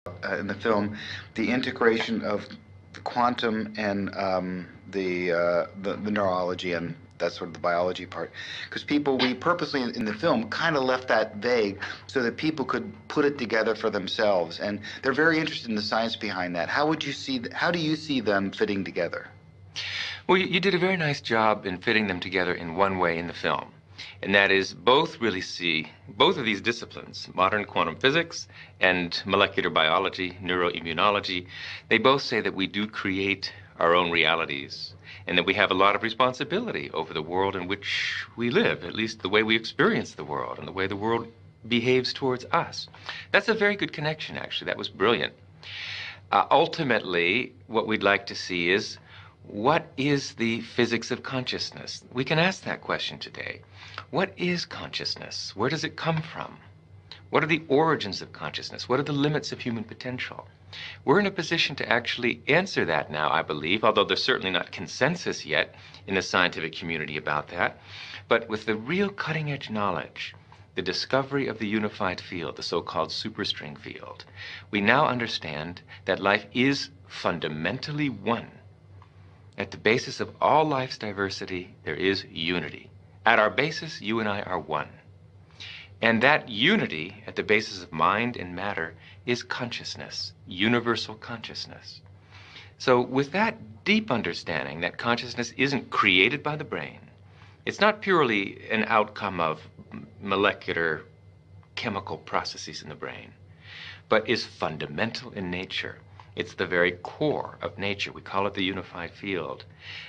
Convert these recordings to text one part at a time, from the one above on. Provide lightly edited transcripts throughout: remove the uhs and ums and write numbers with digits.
in the film the integration of the quantum and the neurology and that's sort of the biology part. Because we purposely in the film kind of left that vague so that people could put it together for themselves. And they're very interested in the science behind that. How do you see them fitting together? Well, you did a very nice job in fitting them together in one way in the film. And that is both really see both of these disciplines, modern quantum physics and molecular biology, neuroimmunology, they both say that we do create our own realities and that we have a lot of responsibility over the world in which we live, at least the way we experience the world and the way the world behaves towards us. That's a very good connection, actually. That was brilliant. Ultimately, what we'd like to see is what is the physics of consciousness? We can ask that question today. What is consciousness? Where does it come from? What are the origins of consciousness? What are the limits of human potential? We're in a position to actually answer that now, I believe, although there's certainly not consensus yet in the scientific community about that. But with the real cutting-edge knowledge, the discovery of the unified field, the so-called superstring field, we now understand that life is fundamentally one. At the basis of all life's diversity, there is unity. At our basis, you and I are one. And that unity, at the basis of mind and matter, is consciousness, universal consciousness. So with that deep understanding that consciousness isn't created by the brain, it's not purely an outcome of molecular chemical processes in the brain, but is fundamental in nature. It's the very core of nature. We call it the unified field.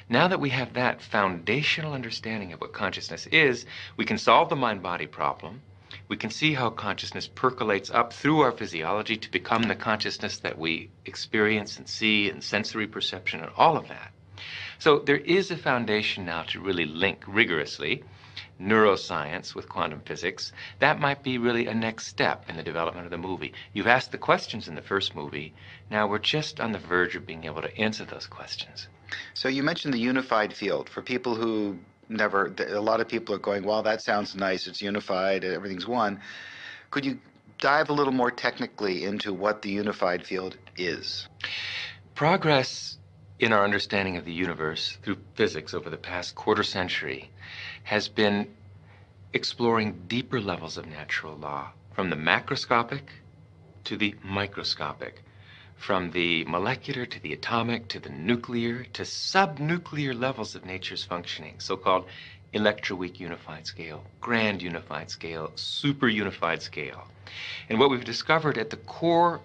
Now that we have that foundational understanding of what consciousness is, we can solve the mind-body problem. We can see how consciousness percolates up through our physiology to become the consciousness that we experience and see and sensory perception and all of that. So there is a foundation now to really link rigorously neuroscience with quantum physics. That might be really a next step in the development of the movie. You've asked the questions in the first movie. Now we're just on the verge of being able to answer those questions. So you mentioned the unified field. For people who never, a lot of people are going, well, that sounds nice. It's unified. Everything's one. Could you dive a little more technically into what the unified field is? Progress in our understanding of the universe through physics over the past quarter century has been exploring deeper levels of natural law, from the macroscopic to the microscopic, from the molecular to the atomic to the nuclear to subnuclear levels of nature's functioning, so-called electroweak unified scale, grand unified scale, super unified scale. And what we've discovered at the core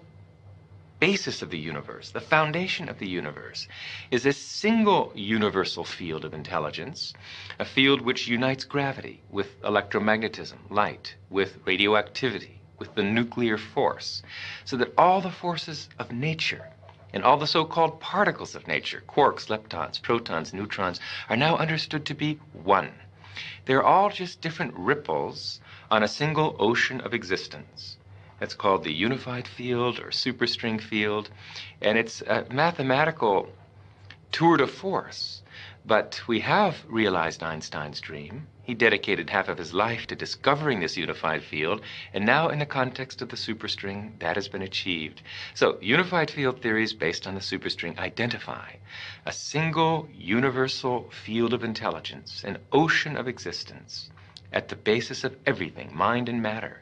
basis of the universe, the foundation of the universe, is a single universal field of intelligence, a field which unites gravity with electromagnetism, light, with radioactivity, with the nuclear force, so that all the forces of nature and all the so-called particles of nature, quarks, leptons, protons, neutrons, are now understood to be one. They're all just different ripples on a single ocean of existence. That's called the unified field or superstring field, and it's a mathematical tour de force. But we have realized Einstein's dream. He dedicated half of his life to discovering this unified field, and now in the context of the superstring, that has been achieved. So unified field theories based on the superstring identify a single universal field of intelligence, an ocean of existence, at the basis of everything, mind and matter.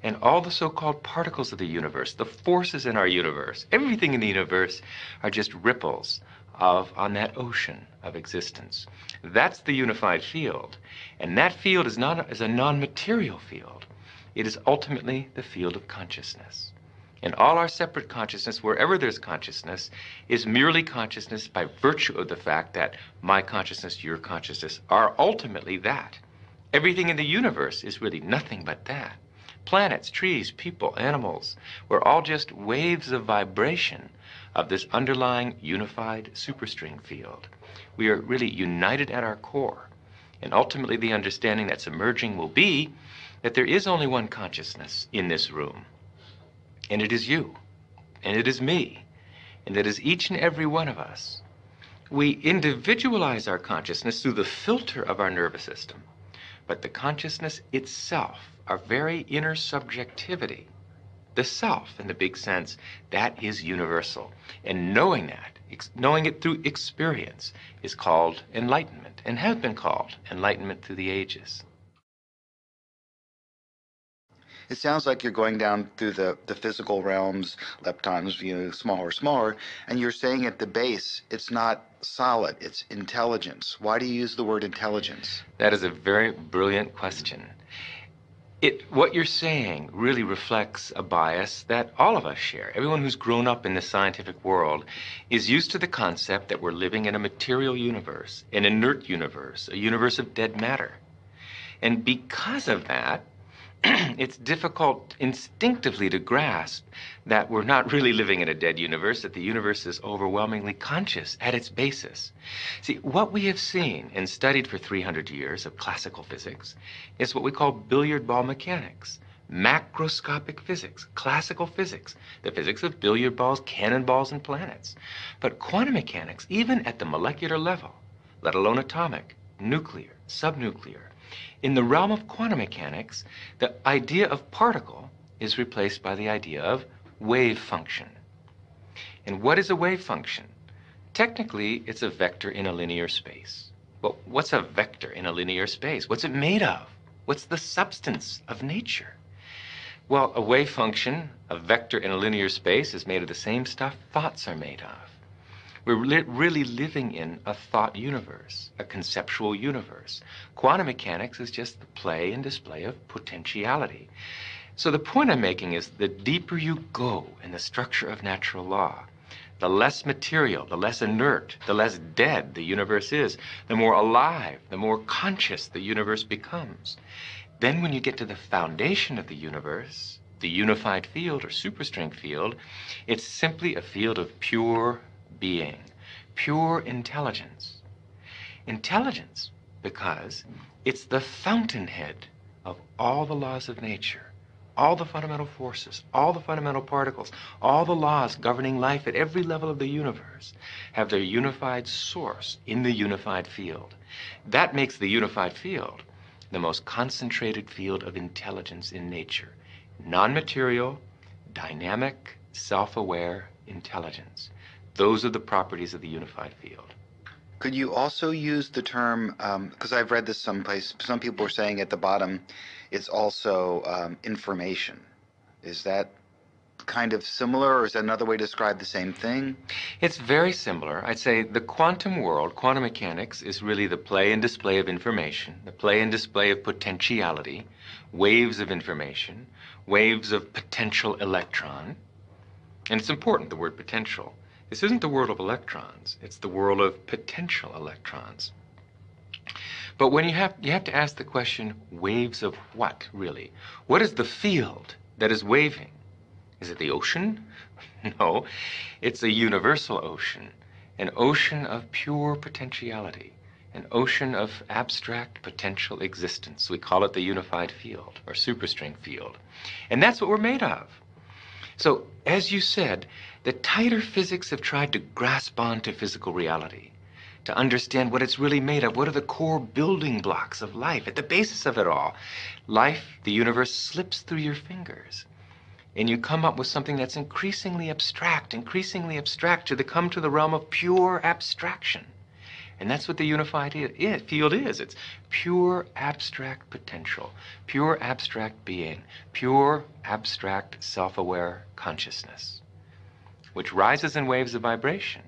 And all the so-called particles of the universe, the forces in our universe, everything in the universe are just ripples on that ocean of existence. That's the unified field. And that field is a non-material field. It is ultimately the field of consciousness. And all our separate consciousness, wherever there's consciousness, is merely consciousness by virtue of the fact that my consciousness, your consciousness, are ultimately that. Everything in the universe is really nothing but that. Planets, trees, people, animals, we're all just waves of vibration of this underlying unified superstring field. We are really united at our core. And ultimately the understanding that's emerging will be that there is only one consciousness in this room. And it is you. And it is me. And it is each and every one of us. We individualize our consciousness through the filter of our nervous system. But the consciousness itself, our very inner subjectivity, the self in the big sense, that is universal. And knowing that, knowing it through experience, is called enlightenment, and has been called enlightenment through the ages. It sounds like you're going down through the physical realms, leptons, smaller, and you're saying at the base, it's not solid, it's intelligence. Why do you use the word intelligence? That is a very brilliant question. What you're saying really reflects a bias that all of us share. Everyone who's grown up in the scientific world is used to the concept that we're living in a material universe, an inert universe, a universe of dead matter. And because of that, it's difficult instinctively to grasp that we're not really living in a dead universe, that the universe is overwhelmingly conscious at its basis. See, what we have seen and studied for 300 years of classical physics is what we call billiard ball mechanics, macroscopic physics, classical physics, the physics of billiard balls, cannonballs, and planets. But quantum mechanics, even at the molecular level, let alone atomic, nuclear, subnuclear, in the realm of quantum mechanics, the idea of particle is replaced by the idea of wave function. And what is a wave function? Technically, it's a vector in a linear space. But what's a vector in a linear space? What's it made of? What's the substance of nature? Well, a wave function, a vector in a linear space, is made of the same stuff thoughts are made of. We're really living in a thought universe, a conceptual universe. Quantum mechanics is just the play and display of potentiality. So the point I'm making is the deeper you go in the structure of natural law, the less material, the less inert, the less dead the universe is, the more alive, the more conscious the universe becomes. Then when you get to the foundation of the universe, the unified field or superstring field, it's simply a field of pure being, pure intelligence. Intelligence, because it's the fountainhead of all the laws of nature, all the fundamental forces, all the fundamental particles, all the laws governing life at every level of the universe have their unified source in the unified field. That makes the unified field the most concentrated field of intelligence in nature. Non-material, dynamic, self-aware intelligence. Those are the properties of the unified field. Could you also use the term, because I've read this someplace, some people are saying at the bottom, it's also information. Is that kind of similar, or is that another way to describe the same thing? It's very similar. I'd say the quantum world, quantum mechanics, is really the play and display of information, the play and display of potentiality, waves of information, waves of potential electron. And it's important, the word potential. This isn't the world of electrons, it's the world of potential electrons. But when you have to ask the question, waves of what, really? What is the field that is waving? Is it the ocean? No, it's a universal ocean, an ocean of pure potentiality, an ocean of abstract potential existence. We call it the unified field, or superstring field. And that's what we're made of. So, as you said, the tighter physics have tried to grasp onto physical reality, to understand what it's really made of. What are the core building blocks of life? At the basis of it all, life, the universe, slips through your fingers. And you come up with something that's increasingly abstract to come to the realm of pure abstraction. And that's what the unified field is. It's pure abstract potential, pure abstract being, pure abstract self-aware consciousness, which rises in waves of vibration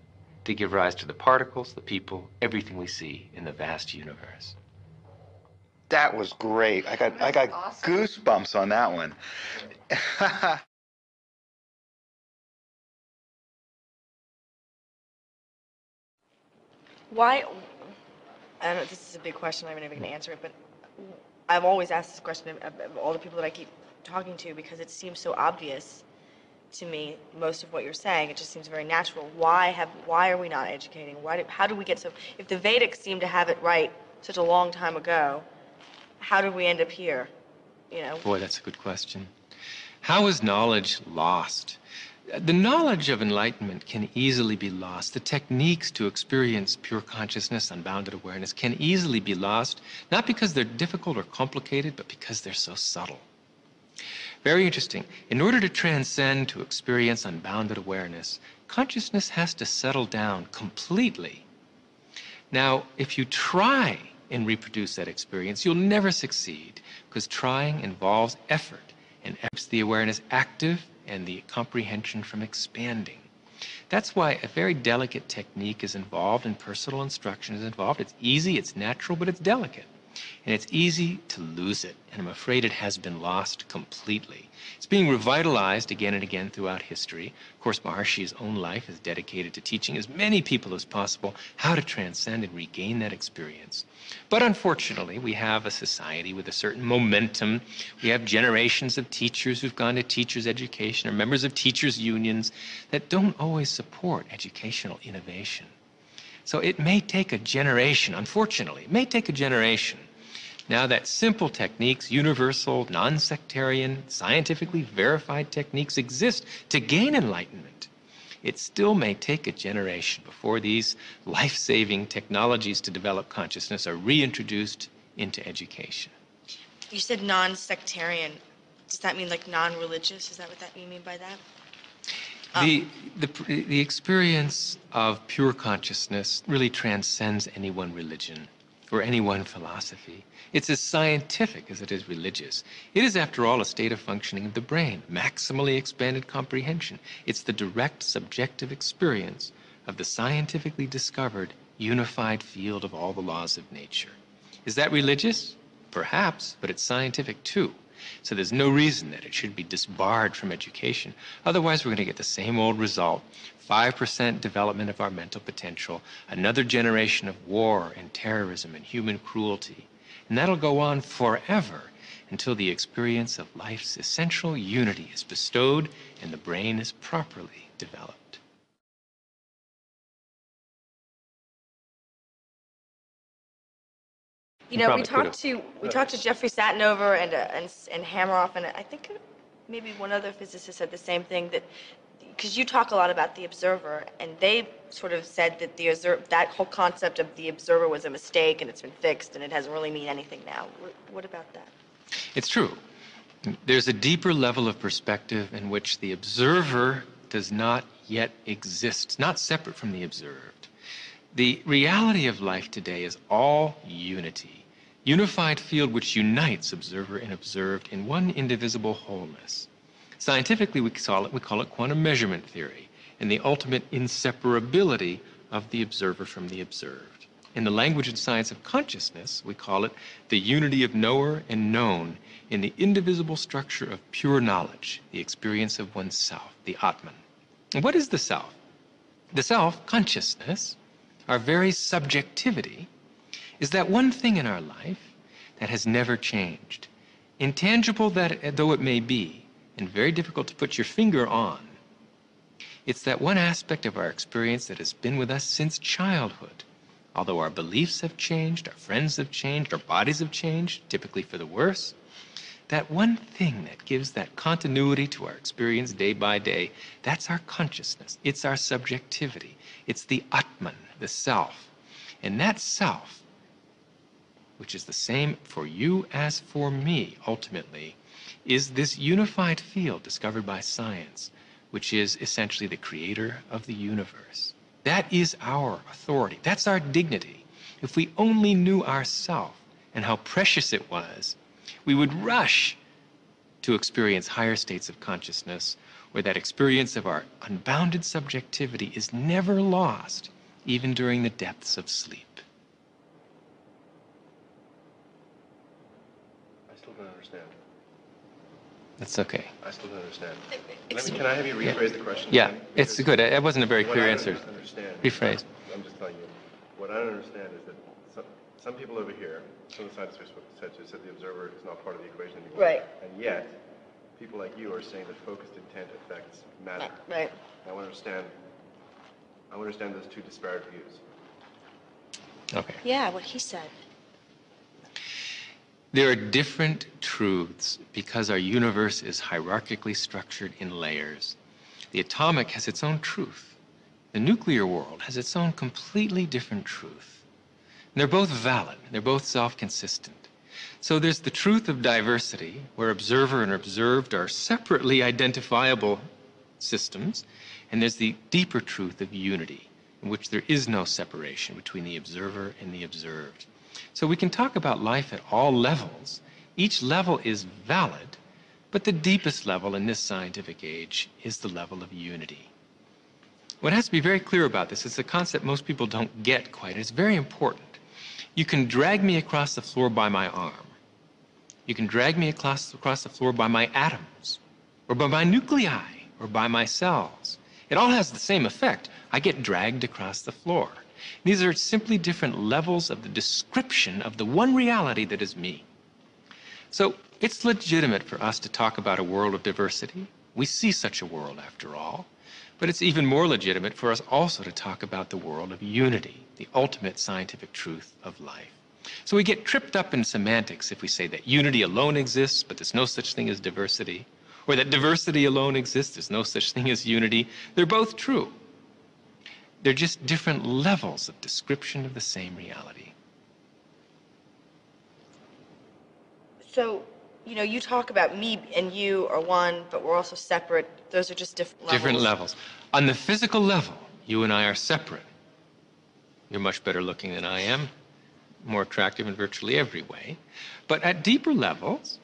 to give rise to the particles, the people, everything we see in the vast universe. That was great. I got awesome. Goosebumps on that one. Why, I don't know, this is a big question, I'm never going to answer it, but I've always asked this question of all the people that I keep talking to because it seems so obvious to me, most of what you're saying. It just seems very natural. Why are we not educating? How do we get so, if the Vedics seem to have it right such a long time ago, how did we end up here, you know? Boy, that's a good question. How is knowledge lost? The knowledge of enlightenment can easily be lost. The techniques to experience pure consciousness, unbounded awareness, can easily be lost, not because they're difficult or complicated, but because they're so subtle. Very interesting. In order to transcend, to experience unbounded awareness, consciousness has to settle down completely. Now, if you try and reproduce that experience, you'll never succeed, because trying involves effort, and keeps the awareness active and the comprehension from expanding. That's why a very delicate technique is involved, and personal instruction is involved. It's easy, it's natural, but it's delicate. And it's easy to lose it, and I'm afraid it has been lost completely. It's being revitalized again and again throughout history. Of course, Maharshi's own life is dedicated to teaching as many people as possible how to transcend and regain that experience. But unfortunately, we have a society with a certain momentum. We have generations of teachers who've gone to teachers' education, or members of teachers' unions that don't always support educational innovation. So it may take a generation, unfortunately, it may take a generation. Now that simple techniques, universal, non-sectarian, scientifically verified techniques exist to gain enlightenment, it still may take a generation before these life-saving technologies to develop consciousness are reintroduced into education. You said non-sectarian. Does that mean like non-religious? Is that what you mean by that? The experience of pure consciousness really transcends any one religion or any one philosophy. It's as scientific as it is religious. It is, after all, a state of functioning of the brain, maximally expanded comprehension. It's the direct subjective experience of the scientifically discovered unified field of all the laws of nature. Is that religious? Perhaps, but it's scientific too. So there's no reason that it should be disbarred from education. Otherwise, we're going to get the same old result. 5% development of our mental potential, another generation of war and terrorism and human cruelty. And that'll go on forever until the experience of life's essential unity is bestowed and the brain is properly developed. You know, we talked to Jeffrey Satinover and Hameroff, and I think maybe one other physicist said the same thing, that because you talk a lot about the observer, and they sort of said that that whole concept of the observer was a mistake and it's been fixed and it doesn't really mean anything now. What about that? It's true. There's a deeper level of perspective in which the observer does not yet exist, not separate from the observed. The reality of life today is all unity. Unified field which unites observer and observed in one indivisible wholeness. Scientifically, we call it quantum measurement theory, and the ultimate inseparability of the observer from the observed. In the language and science of consciousness, we call it the unity of knower and known in the indivisible structure of pure knowledge, the experience of oneself, the Atman. And what is the self? The self, consciousness, our very subjectivity, is that one thing in our life that has never changed. Intangible though it may be, and very difficult to put your finger on, it's that one aspect of our experience that has been with us since childhood. Although our beliefs have changed, our friends have changed, our bodies have changed, typically for the worse, that one thing that gives that continuity to our experience day by day, that's our consciousness. It's our subjectivity. It's the Atman, the self. And that self, which is the same for you as for me, ultimately, is this unified field discovered by science, which is essentially the creator of the universe. That is our authority. That's our dignity. If we only knew ourself and how precious it was, we would rush to experience higher states of consciousness, where that experience of our unbounded subjectivity is never lost, even during the depths of sleep. That's okay. I still don't understand. Can I have you rephrase the question? Yeah, it's good. It wasn't a very clear answer. Rephrase. I'm just telling you, what I don't understand is that some people over here, some of the scientists said the observer is not part of the equation anymore. Right. And yet, people like you are saying that focused intent affects matter. Right. I want to understand those two disparate views. Okay. Yeah, what he said. There are different truths because our universe is hierarchically structured in layers. The atomic has its own truth. The nuclear world has its own completely different truth. And they're both valid. They're both self-consistent. So there's the truth of diversity, where observer and observed are separately identifiable systems, and there's the deeper truth of unity, in which there is no separation between the observer and the observed. So we can talk about life at all levels. Each level is valid, but the deepest level in this scientific age is the level of unity. What has to be very clear about this is a concept most people don't get quite. It's very important. You can drag me across the floor by my arm. You can drag me across the floor by my atoms, or by my nuclei, or by my cells. It all has the same effect. I get dragged across the floor. These are simply different levels of the description of the one reality that is me. So it's legitimate for us to talk about a world of diversity. We see such a world, after all. But it's even more legitimate for us also to talk about the world of unity, the ultimate scientific truth of life. So we get tripped up in semantics if we say that unity alone exists, but there's no such thing as diversity, or that diversity alone exists, there's no such thing as unity. They're both true. They're just different levels of description of the same reality. So, you know, you talk about me and you are one, but we're also separate. Those are just different levels. Different levels. On the physical level, you and I are separate. You're much better looking than I am, more attractive in virtually every way. But at deeper levels,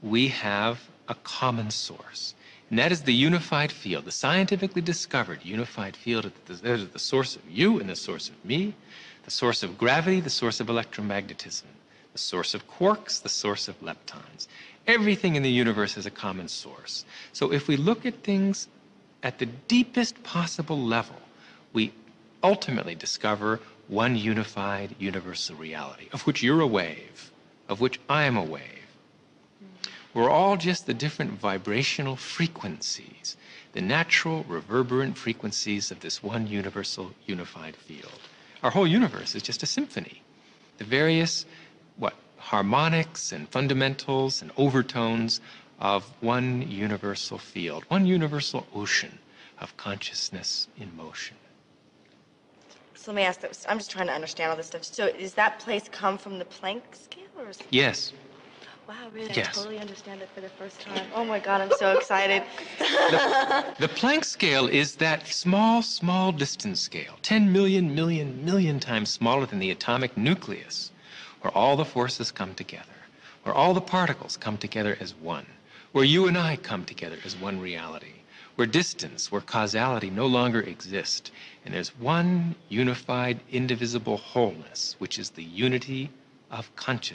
we have a common source. And that is the unified field, the scientifically discovered unified field. That is the source of you and the source of me, the source of gravity, the source of electromagnetism, the source of quarks, the source of leptons. Everything in the universe is a common source. So if we look at things at the deepest possible level, we ultimately discover one unified universal reality, of which you're a wave, of which I'm a wave. We're all just the different vibrational frequencies, the natural reverberant frequencies of this one universal unified field. Our whole universe is just a symphony. The various, harmonics and fundamentals and overtones of one universal field, one universal ocean of consciousness in motion. So let me ask this. I'm just trying to understand all this stuff. So does that place come from the Planck scale? Or is it... Yes. Wow, really? Yes. I totally understand it for the first time. Oh my God, I'm so excited. The Planck scale is that small distance scale, 10 million times smaller than the atomic nucleus, where all the forces come together, where all the particles come together as one, where you and I come together as one reality, where distance, where causality no longer exists, and there's one unified, indivisible wholeness, which is the unity of consciousness.